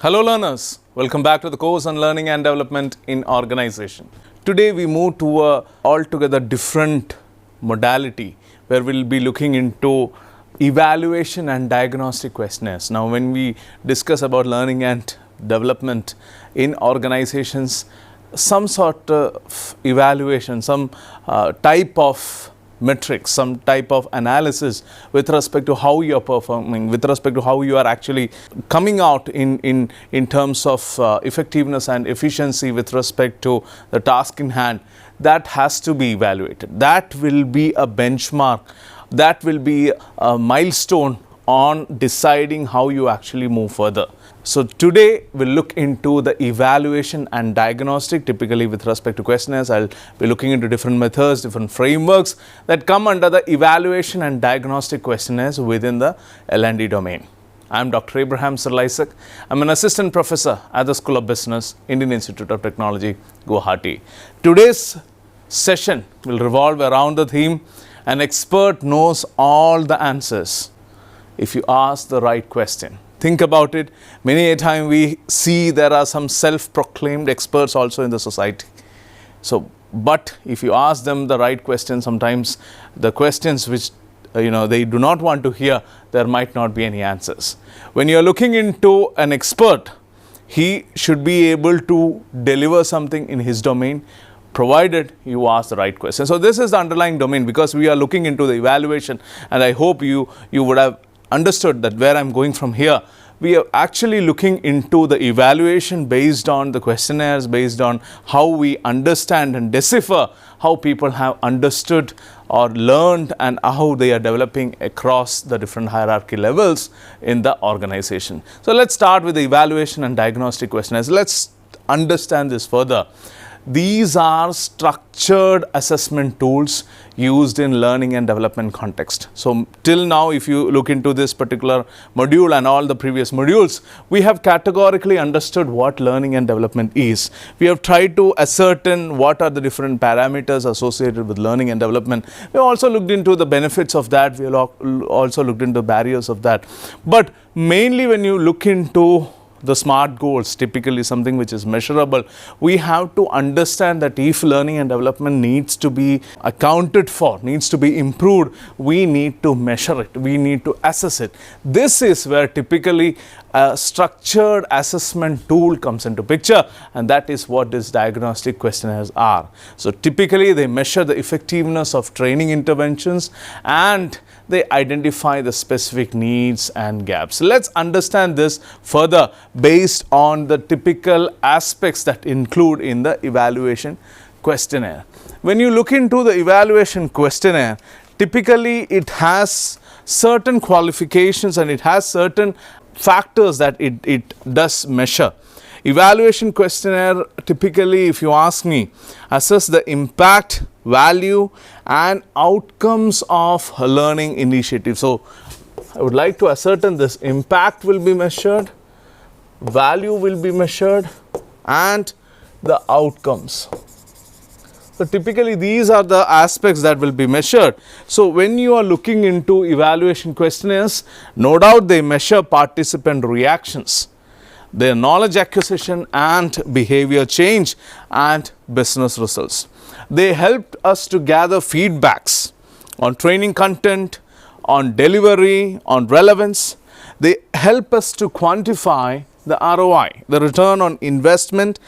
Hello learners, welcome back to the course on learning and development in organization. Today we move to a altogether different modality where we'll be looking into evaluation and diagnostic questionnaires. Now when we discuss about learning and development in organizations, some sort of evaluation, some type of metrics, some type of analysis with respect to how you are performing, with respect to how you are actually coming out in terms of effectiveness and efficiency with respect to the task in hand, that has to be evaluated. That will be a benchmark, that will be a milestone on deciding how you actually move further. So today we'll look into the evaluation and diagnostic. Typically with respect to questionnaires, I'll be looking into different methods, different frameworks that come under the evaluation and diagnostic questionnaires within the L&D domain. I'm Dr. Cyril Issac. I'm an assistant professor at the School of Business, Indian Institute of Technology, Guwahati. Today's session will revolve around the theme, an expert knows all the answers if you ask the right question. Think about it. Many a time we see there are some self-proclaimed experts also in the society. So, but if you ask them the right question, sometimes the questions which they do not want to hear, there might not be any answers. When you are looking into an expert, he should be able to deliver something in his domain, provided you ask the right question. So this is the underlying domain, because we are looking into the evaluation, and I hope you would have understood that where I'm going from here. We are actually looking into the evaluation based on the questionnaires, based on how we understand and decipher how people have understood or learned and how they are developing across the different hierarchy levels in the organization. So let's start with the evaluation and diagnostic questionnaires. Let's understand this further. These are structured assessment tools used in learning and development context. So till now, if you look into this particular module and all the previous modules, we have categorically understood what learning and development is. We have tried to ascertain what are the different parameters associated with learning and development. We also looked into the benefits of that. We also looked into barriers of that. But mainly when you look into the SMART goals, typically something which is measurable, we have to understand that if learning and development needs to be accounted for, needs to be improved, we need to measure it, we need to assess it. This is where typically a structured assessment tool comes into picture, and that is what these diagnostic questionnaires are. So typically they measure the effectiveness of training interventions and they identify the specific needs and gaps. Let's understand this further based on the typical aspects that include in the evaluation questionnaire. When you look into the evaluation questionnaire, typically it has certain qualifications and it has certain factors that it does measure. Evaluation questionnaire typically, if you ask me, assess the impact, value and outcomes of a learning initiative. So I would like to ascertain this impact will be measured, value will be measured and the outcomes. So typically these are the aspects that will be measured. So when you are looking into evaluation questionnaires, no doubt they measure participant reactions, their knowledge acquisition and behavior change and business results. They helped us to gather feedbacks on training content, on delivery, on relevance. They help us to quantify the ROI, the return on investment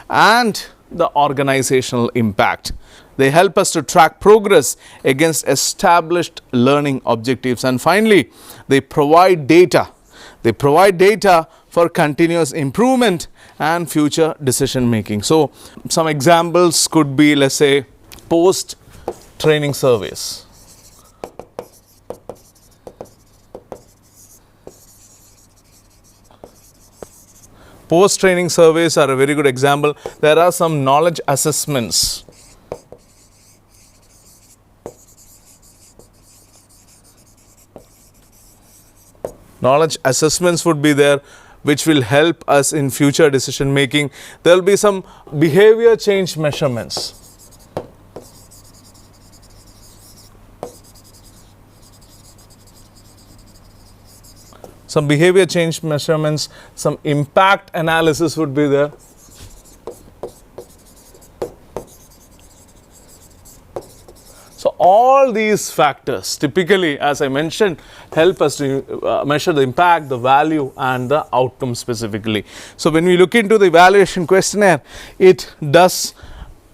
and the organizational impact. They help us to track progress against established learning objectives. And finally, they provide data. They provide data for continuous improvement and future decision making. So some examples could be, let's say, post-training surveys. Post-training surveys are a very good example. There are some knowledge assessments. Knowledge assessments would be there, which will help us in future decision making. There will be some behavior change measurements. some behavior change measurements, some impact analysis would be there. So all these factors typically, as I mentioned, help us to measure the impact, the value and the outcome specifically. So when we look into the evaluation questionnaire, it does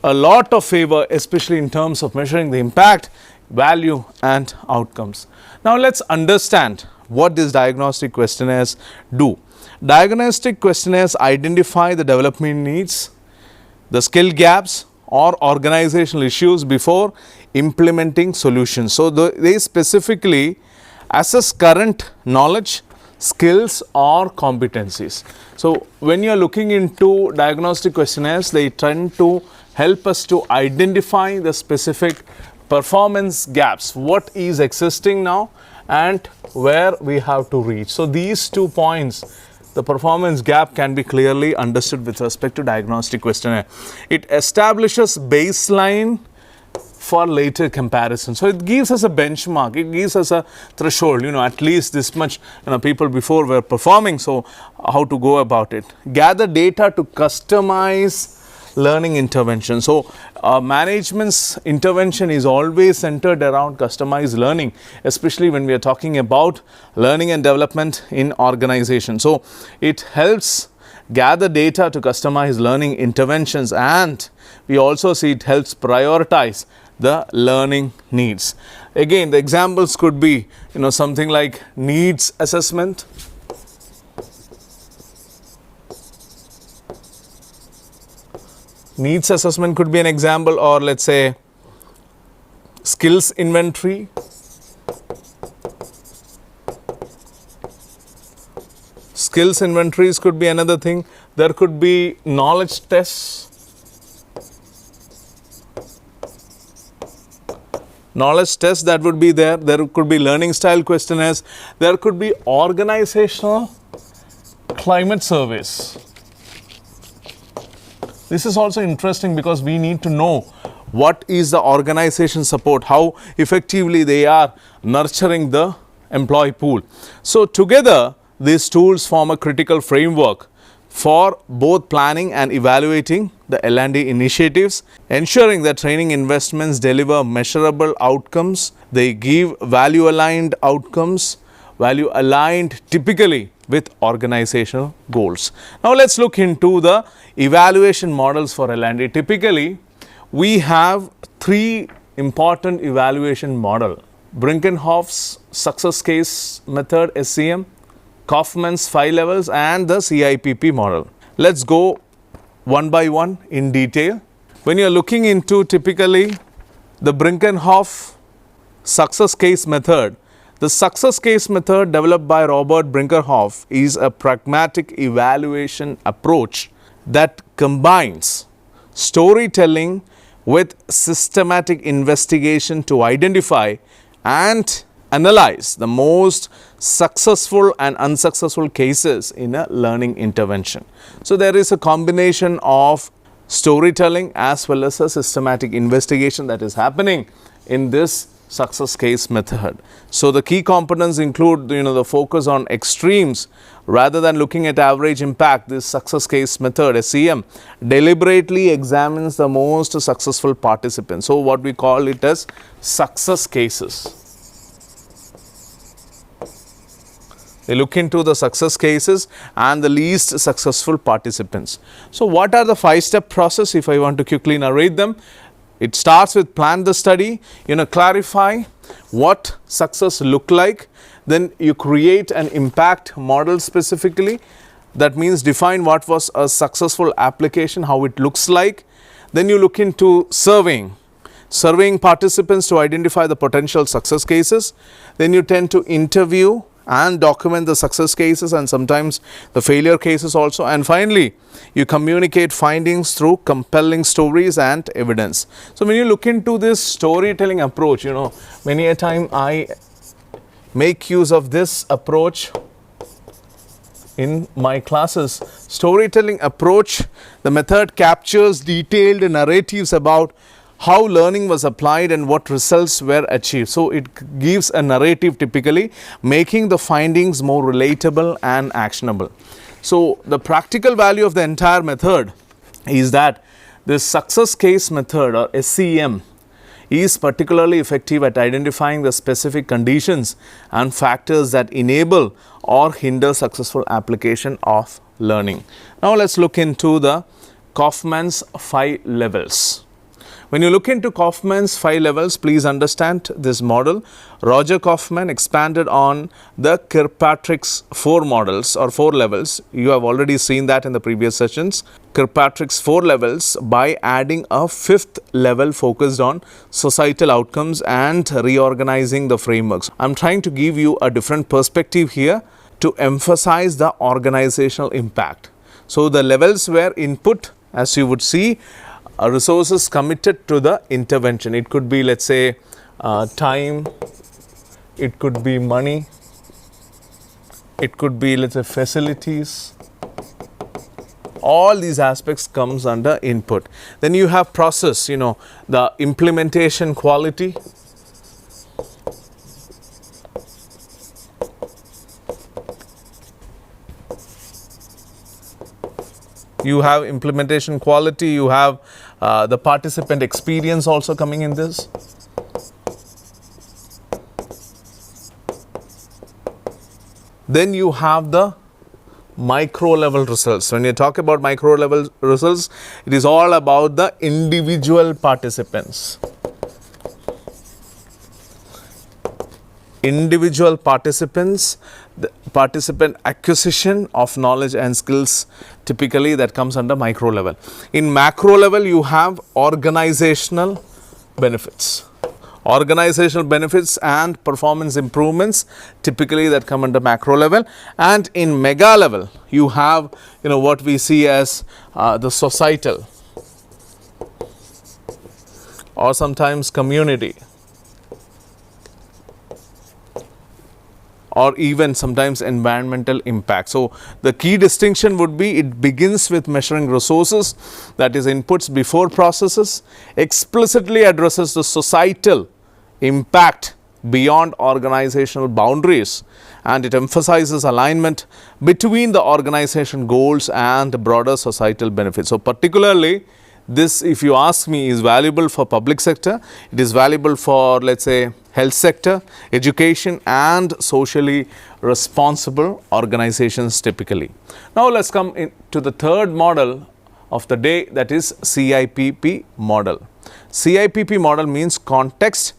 a lot of favor, especially in terms of measuring the impact, value and outcomes. Now let's understand what these diagnostic questionnaires do. Diagnostic questionnaires identify the development needs, the skill gaps or organizational issues before implementing solutions. So they specifically assess current knowledge, skills or competencies. So when you are looking into diagnostic questionnaires, they tend to help us to identify the specific performance gaps, what is existing now and where we have to reach. So these 2 points, the performance gap can be clearly understood with respect to diagnostic questionnaire. It establishes baseline for later comparison. So it gives us a benchmark, it gives us a threshold, at least this much people before were performing, so how to go about it. Gather data to customize learning intervention. So management's intervention is always centered around customized learning, especially when we are talking about learning and development in organization. So it helps gather data to customize learning interventions, and we also see it helps prioritize the learning needs. Again, the examples could be something like needs assessment, needs assessment could be an example, or let's say skills inventory, skills inventories could be another thing. There could be knowledge tests, that would be there. There could be learning style questionnaires, there could be organizational climate surveys. This is also interesting because we need to know what is the organization support, how effectively they are nurturing the employee pool. So together these tools form a critical framework for both planning and evaluating the L&D initiatives, ensuring that training investments deliver measurable outcomes, they give value aligned outcomes, value aligned typically with organizational goals. Now let's look into the evaluation models for L&D. Typically we have 3 important evaluation model: Brinkenhoff's success case method SCM, Kaufman's 5 levels and the CIPP model. Let's go one by one in detail. When you are looking into typically the Brinkenhoff success case method, the success case method developed by Robert Brinkerhoff is a pragmatic evaluation approach that combines storytelling with systematic investigation to identify and analyze the most successful and unsuccessful cases in a learning intervention. So there is a combination of storytelling as well as a systematic investigation that is happening in this success case method. So the key components include the focus on extremes rather than looking at average impact. This success case method SCM deliberately examines the most successful participants. So what we call it as success cases. They look into the success cases and the least successful participants. So what are the 5-step process if I want to quickly narrate them? It starts with plan the study, clarify what success look like. Then you create an impact model specifically. That means define what was a successful application, how it looks like. Then you look into surveying participants to identify the potential success cases. Then you tend to interview and document the success cases and sometimes the failure cases also. And finally, you communicate findings through compelling stories and evidence. So when you look into this storytelling approach, many a time I make use of this approach in my classes. Storytelling approach, the method captures detailed narratives about how learning was applied and what results were achieved. So it gives a narrative typically, making the findings more relatable and actionable. So the practical value of the entire method is that this success case method, or SCM, is particularly effective at identifying the specific conditions and factors that enable or hinder successful application of learning. Now let's look into the Kaufman's 5 levels. When you look into Kaufman's 5 levels, please understand this model. Roger Kaufman expanded on the Kirkpatrick's 4 models or 4 levels. You have already seen that in the previous sessions. Kirkpatrick's 4 levels by adding a 5th level focused on societal outcomes and reorganizing the frameworks. I'm trying to give you a different perspective here to emphasize the organizational impact. So the levels were input, as you would see, resources committed to the intervention. It could be, let's say, time, it could be money, it could be, let's say, facilities. All these aspects comes under input. Then you have process, the implementation quality. You have implementation quality, you have the participant experience also coming in this. Then you have the micro level results. When you talk about micro level results, it is all about the individual participants. Individual participants, the participant acquisition of knowledge and skills, typically that comes under micro level. In macro level, you have organizational benefits. Organizational benefits and performance improvements, typically that come under macro level. And in mega level, you have what we see as the societal or sometimes community, or even sometimes environmental impact. So the key distinction would be it begins with measuring resources, that is inputs before processes, explicitly addresses the societal impact beyond organizational boundaries, and it emphasizes alignment between the organization goals and broader societal benefits. So particularly this, if you ask me, is valuable for public sector. It is valuable for, let's say, health sector, education and socially responsible organizations typically. Now let's come into the third model of the day, that is CIPP model. CIPP model means context,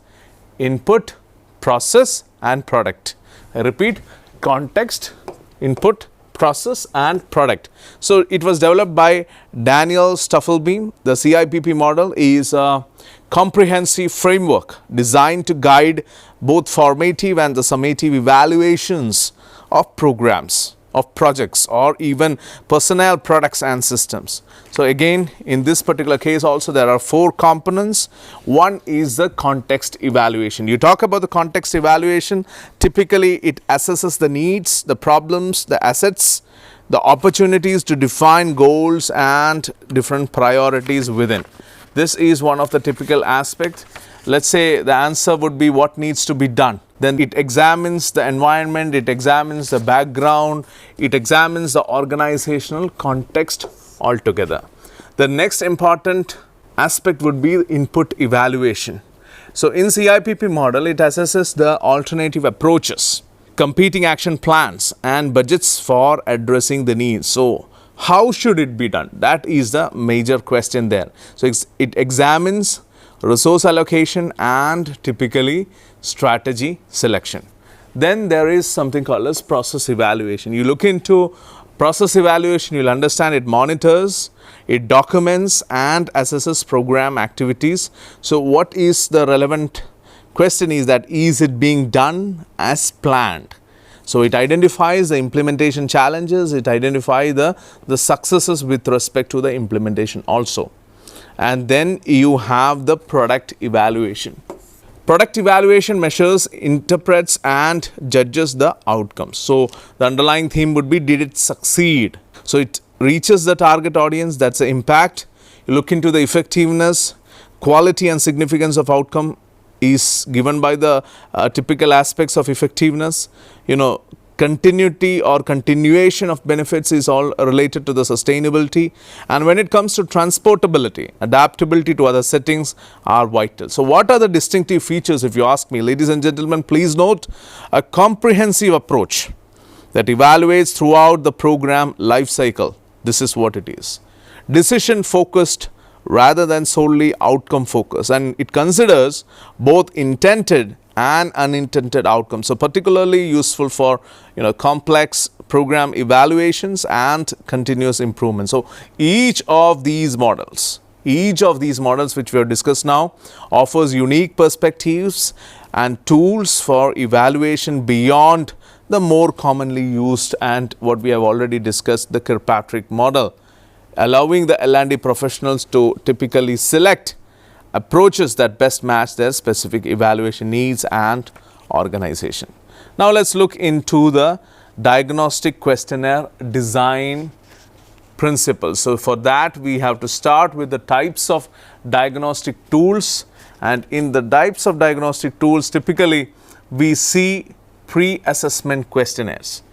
input, process and product. I repeat, context, input, process and product. So it was developed by Daniel Stufflebeam. The CIPP model is a comprehensive framework designed to guide both formative and the summative evaluations of programs, of projects or even personnel, products and systems. So again, in this particular case also there are 4 components. One is the context evaluation. You talk about the context evaluation, typically it assesses the needs, the problems, the assets, the opportunities to define goals and different priorities within. This is one of the typical aspects. Let's say the answer would be what needs to be done. Then it examines the environment, it examines the background, it examines the organizational context altogether. The next important aspect would be input evaluation. So in CIPP model, it assesses the alternative approaches, competing action plans and budgets for addressing the needs. So how should it be done? That is the major question there. So it examines resource allocation and typically strategy selection. Then there is something called as process evaluation. You look into process evaluation, you'll understand it monitors, it documents and assesses program activities. So what is the relevant question is that is it being done as planned? So it identifies the implementation challenges, it identifies the successes with respect to the implementation also. And then you have the product evaluation. Product evaluation measures, interprets and judges the outcomes. So the underlying theme would be, did it succeed? So it reaches the target audience, that's the impact. You look into the effectiveness, quality and significance of outcome is given by the typical aspects of effectiveness. Continuity or continuation of benefits is all related to the sustainability. And when it comes to transportability, adaptability to other settings are vital. So what are the distinctive features, if you ask me? Ladies and gentlemen, please note a comprehensive approach that evaluates throughout the program life cycle. This is what it is. Decision focused rather than solely outcome focused, and it considers both intended and unintended outcomes. So particularly useful for complex program evaluations and continuous improvement. So each of these models which we have discussed now offers unique perspectives and tools for evaluation beyond the more commonly used and what we have already discussed, the Kirkpatrick model, allowing the L&D professionals to typically select approaches that best match their specific evaluation needs and organization. Now let's look into the diagnostic questionnaire design principles. So for that we have to start with the types of diagnostic tools, and in the types of diagnostic tools typically we see pre-assessment questionnaires.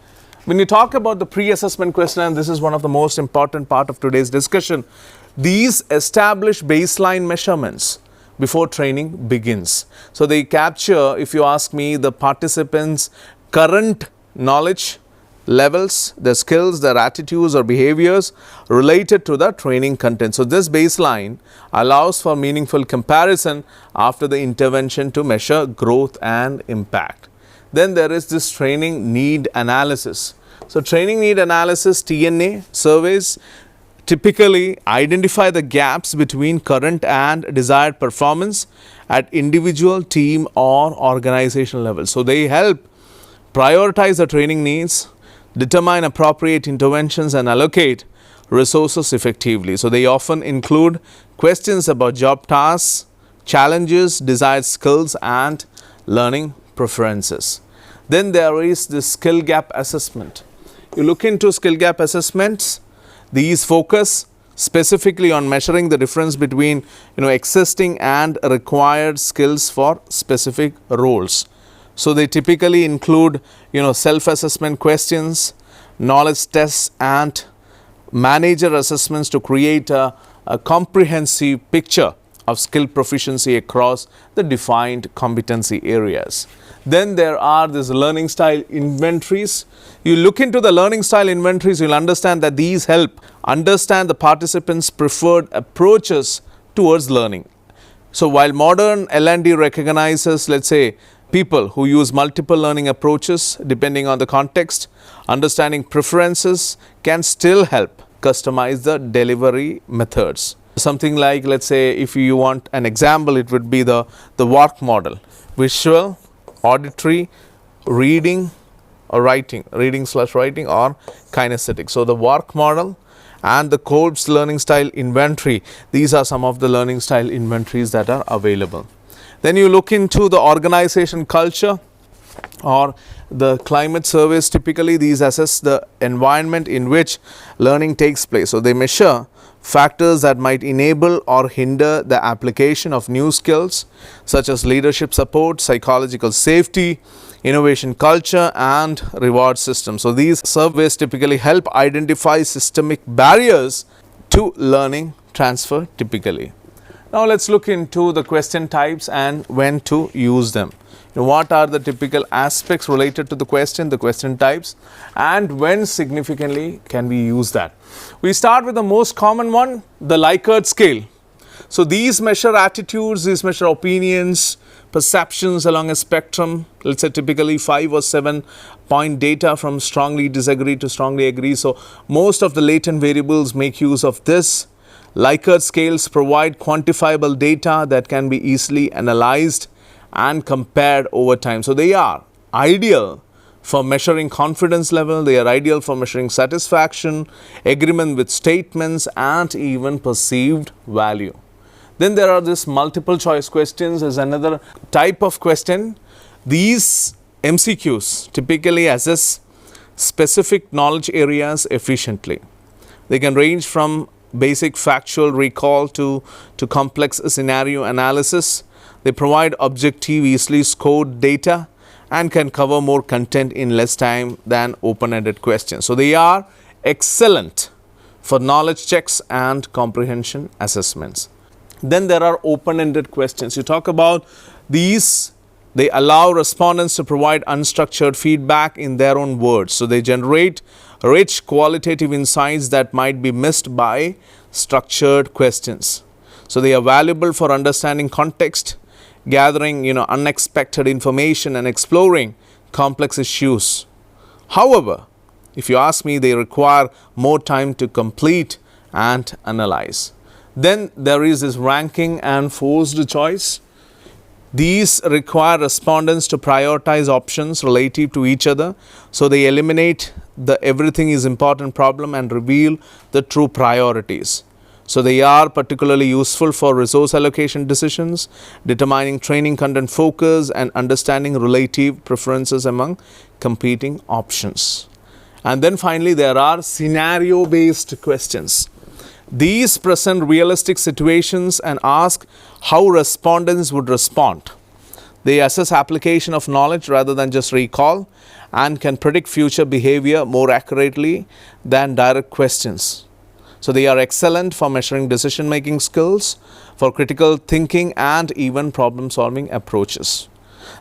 When you talk about the pre-assessment questionnaire, and this is one of the most important part of today's discussion, these establish baseline measurements before training begins. So they capture, if you ask me, the participants' current knowledge levels, their skills, their attitudes or behaviors related to the training content. So this baseline allows for meaningful comparison after the intervention to measure growth and impact. Then there is this training need analysis. So training need analysis, TNA surveys typically identify the gaps between current and desired performance at individual, team or organizational levels. So they help prioritize the training needs, determine appropriate interventions and allocate resources effectively. So they often include questions about job tasks, challenges, desired skills and learning preferences. Then there is the skill gap assessment. You look into skill gap assessments. These focus specifically on measuring the difference between existing and required skills for specific roles. So they typically include self-assessment questions, knowledge tests and manager assessments to create a comprehensive picture of skill proficiency across the defined competency areas. Then there are these learning style inventories. You look into the learning style inventories, you'll understand that these help understand the participants' preferred approaches towards learning. So while modern L&D recognizes, let's say, people who use multiple learning approaches depending on the context, understanding preferences can still help customize the delivery methods. Something like, let's say, if you want an example, it would be the WARC model: visual, auditory, reading or writing, reading/writing or kinesthetic. So the WARC model and the Kolb's learning style inventory, these are some of the learning style inventories that are available. Then you look into the organization culture or the climate surveys. Typically these assess the environment in which learning takes place. So they measure factors that might enable or hinder the application of new skills such as leadership support, psychological safety, innovation culture and reward systems. So these surveys typically help identify systemic barriers to learning transfer typically. Now let's look into the question types and when to use them. What are the typical aspects related to the question types, and when significantly can we use that? We start with the most common one, the Likert scale. So these measure attitudes, these measure opinions, perceptions along a spectrum. Let's say typically 5 or 7 point data from strongly disagree to strongly agree. So most of the latent variables make use of this. Likert scales provide quantifiable data that can be easily analyzed and compared over time. So they are ideal for measuring confidence level, they are ideal for measuring satisfaction, agreement with statements and even perceived value. Then there are this multiple choice questions as another type of question. These MCQs typically assess specific knowledge areas efficiently. They can range from basic factual recall to complex scenario analysis. They provide objective, easily scored data and can cover more content in less time than open-ended questions. So they are excellent for knowledge checks and comprehension assessments. Then there are open-ended questions. You talk about these, they allow respondents to provide unstructured feedback in their own words. So they generate rich qualitative insights that might be missed by structured questions. So they are valuable for understanding context, gathering unexpected information and exploring complex issues. However, if you ask me, they require more time to complete and analyze. Then there is this ranking and forced choice. These require respondents to prioritize options relative to each other. So they eliminate the everything is important problem and reveal the true priorities. So they are particularly useful for resource allocation decisions, determining training content focus and understanding relative preferences among competing options. And then finally, there are scenario-based questions. These present realistic situations and ask how respondents would respond. They assess application of knowledge rather than just recall and can predict future behavior more accurately than direct questions. So they are excellent for measuring decision-making skills, for critical thinking and even problem-solving approaches.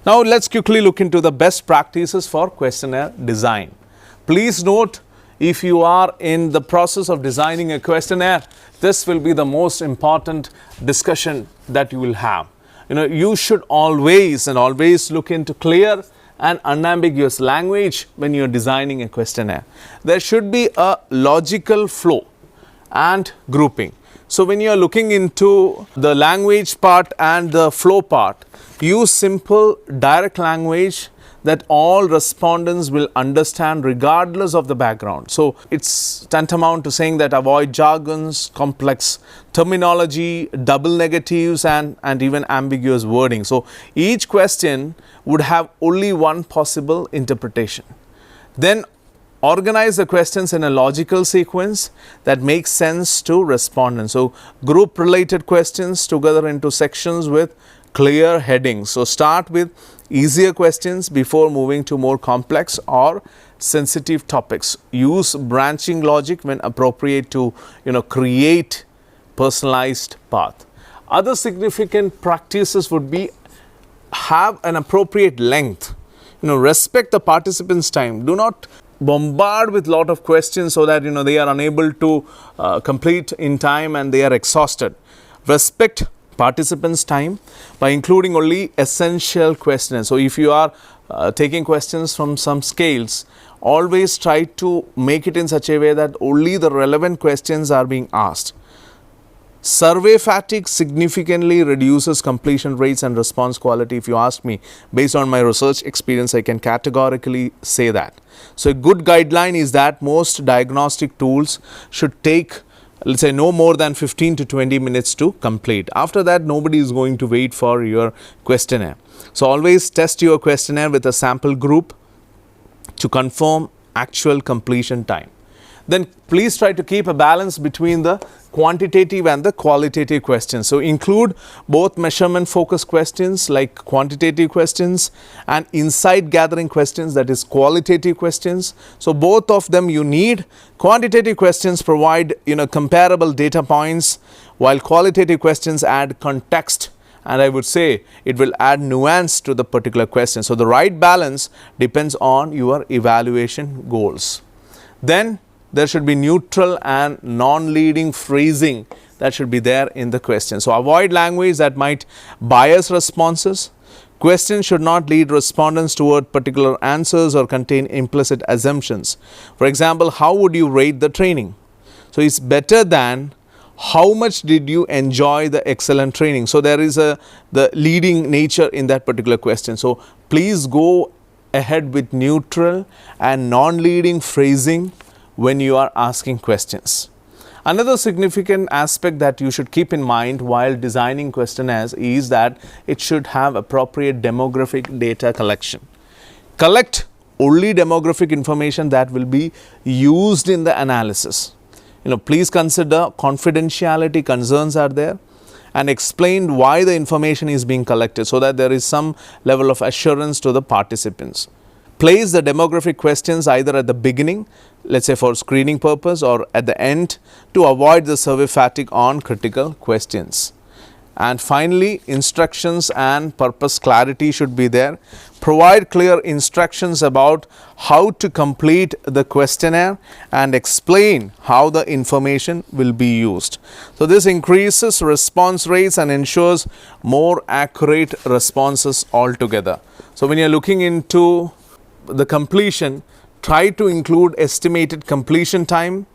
Now let's quickly look into the best practices for questionnaire design. Please note, if you are in the process of designing a questionnaire, this will be the most important discussion that you will have. You should always look into clear and unambiguous language when you are designing a questionnaire. There should be a logical flow and grouping. So when you are looking into the language part and the flow part, use simple direct language that all respondents will understand regardless of the background. So it's tantamount to saying that avoid jargons, complex terminology, double negatives and even ambiguous wording. So each question would have only one possible interpretation. Then organize the questions in a logical sequence that makes sense to respondents. So group related questions together into sections with clear headings. So start with easier questions before moving to more complex or sensitive topics. Use branching logic when appropriate to create personalized path. Other significant practices would be have an appropriate length. Respect the participants' time. Do not bombard with lot of questions so that they are unable to complete in time and they are exhausted. Respect participants' time by including only essential questions. So if you are taking questions from some scales, always try to make it in such a way that only the relevant questions are being asked. Survey fatigue significantly reduces completion rates and response quality. If you ask me, based on my research experience, I can categorically say that. So a good guideline is that most diagnostic tools should take, let's say, no more than 15 to 20 minutes to complete. After that, nobody is going to wait for your questionnaire. So always test your questionnaire with a sample group to confirm actual completion time. Then please try to keep a balance between the quantitative and the qualitative questions. So include both measurement focused questions like quantitative questions and insight gathering questions, that is qualitative questions. So both of them you need. Quantitative questions provide comparable data points, while qualitative questions add context, and I would say it will add nuance to the particular question. So the right balance depends on your evaluation goals. Then there should be neutral and non-leading phrasing that should be there in the question. So avoid language that might bias responses. Questions should not lead respondents toward particular answers or contain implicit assumptions. For example, how would you rate the training? So it's better than how much did you enjoy the excellent training? So there is the leading nature in that particular question. So please go ahead with neutral and non-leading phrasing when you are asking questions. Another significant aspect that you should keep in mind while designing questionnaires is that it should have appropriate demographic data collection. Collect only demographic information that will be used in the analysis. Please consider confidentiality concerns are there, and explain why the information is being collected so that there is some level of assurance to the participants. Place the demographic questions either at the beginning, let's say for screening purpose, or at the end to avoid the survey fatigue on critical questions. And finally, instructions and purpose clarity should be there. Provide clear instructions about how to complete the questionnaire and explain how the information will be used. So this increases response rates and ensures more accurate responses altogether. So when you are looking into the completion, try to include estimated completion time,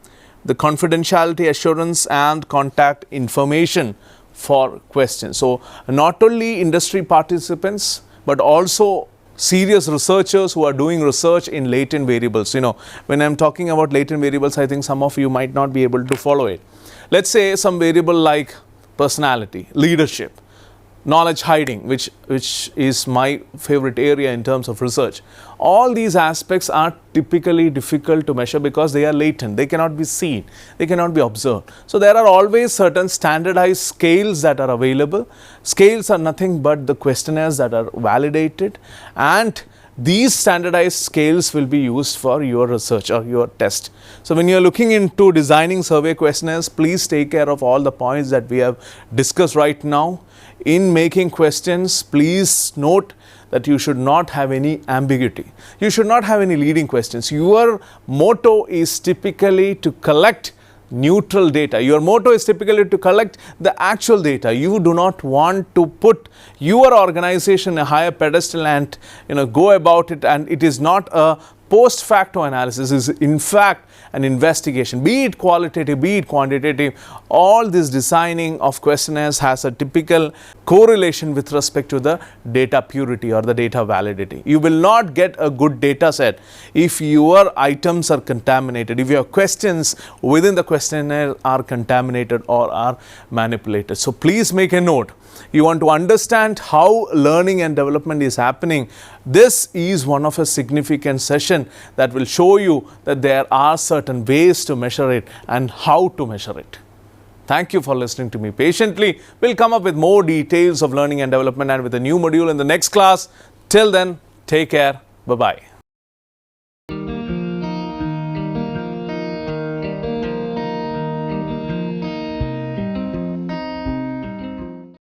the confidentiality assurance and contact information for questions. So not only industry participants, but also serious researchers who are doing research in latent variables. When I'm talking about latent variables, I think some of you might not be able to follow it. Let's say some variable like personality, leadership, knowledge hiding, which is my favorite area in terms of research. All these aspects are typically difficult to measure because they are latent. They cannot be seen. They cannot be observed. So there are always certain standardized scales that are available. Scales are nothing but the questionnaires that are validated, and these standardized scales will be used for your research or your test. So when you are looking into designing survey questionnaires, please take care of all the points that we have discussed right now. In making questions, please note that you should not have any ambiguity. You should not have any leading questions. Your motto is typically to collect neutral data. Your motto is typically to collect the actual data. You do not want to put your organization in a higher pedestal and go about it, and it is not a post facto analysis. Is in fact an investigation, be it qualitative, be it quantitative. All this designing of questionnaires has a typical correlation with respect to the data purity or the data validity. You will not get a good data set if your items are contaminated, if your questions within the questionnaire are contaminated or are manipulated. So please make a note. You want to understand how learning and development is happening. This is one of a significant session that will show you that there are certain ways to measure it and how to measure it. Thank you for listening to me patiently. We'll come up with more details of learning and development and with a new module in the next class. Till then, take care. Bye-bye.